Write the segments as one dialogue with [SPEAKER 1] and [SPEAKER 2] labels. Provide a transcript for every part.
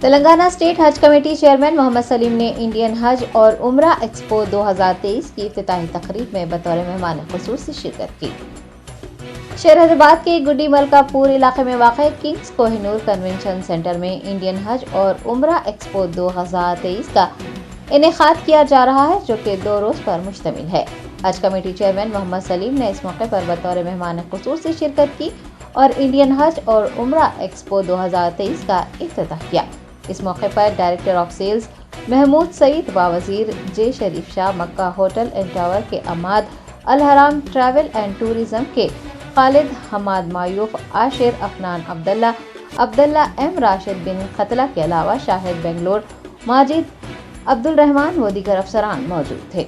[SPEAKER 1] Telangana state حج committee chairman محمد سلیم نے Indian حج اور عمرہ ایکسپو 2023 کی افتتاحی تقریب میں بطور مہمان خصوصی شرکت کی۔ شہر حیدرآباد کے گڈی ملکا پور علاقے میں واقع Kings Koh Noor convention centre میں انڈین حج اور عمرہ ایکسپو 2023 کا انعقاد کیا جا رہا ہے، جو کہ 2 روز پر مشتمل ہے۔ حج کمیٹی چیئرمین محمد سلیم نے اس موقع پر بطور مہمان خصوصی شرکت کی اور انڈین حج اور عمرہ ایکسپو 2023 کا افتتاح کیا۔ اس موقع پر ڈائریکٹر آف سیلز محمود سعید، وزیر جے شریف شاہ، مکہ ہوٹل اینڈ ٹاور کے عماد، الحرام ٹریول اینڈ ٹورزم کے خالد حماد معیوف، عاشر افنان عبداللہ ایم راشد بن قتلہ کے علاوہ شاہد بنگلور، ماجد عبد الرحمان و دیگر افسران موجود تھے۔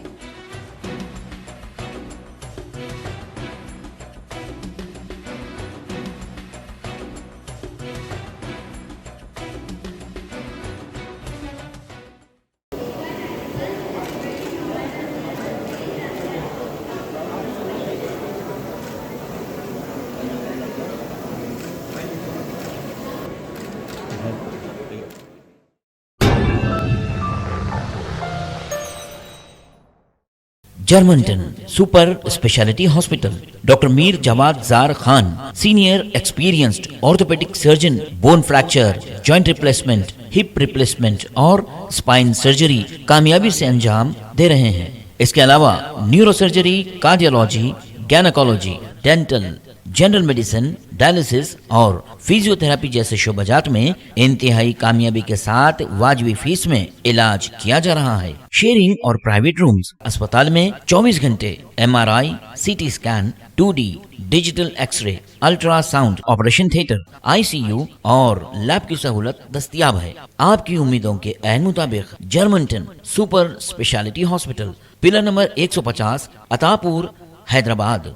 [SPEAKER 2] Germanten super speciality hospital, doctor Mir Jawad Zar Khan, senior experienced orthopaedic surgeon, bone fracture, joint replacement, hip replacement اور اسپائن سرجری کامیابی سے انجام دے رہے ہیں۔ اس کے علاوہ neurosurgery, cardiology, gynaecology, dental, general medicine, dialysis اور فزیو تھراپی جیسے شعبات میں انتہائی کامیابی کے ساتھ واجبی فیس میں علاج کیا جا رہا ہے۔ شیئرنگ اور پرائیویٹ رومز، اسپتال میں 24 گھنٹے MRI، CT scan, 2D digital X ray, ultra sound, operation theatre, ICU اور لیب کی سہولت دستیاب ہے۔ آپ کی امیدوں کے عین مطابق Germanten super speciality hospital, pillar number 150، عطا پور، حیدرآباد۔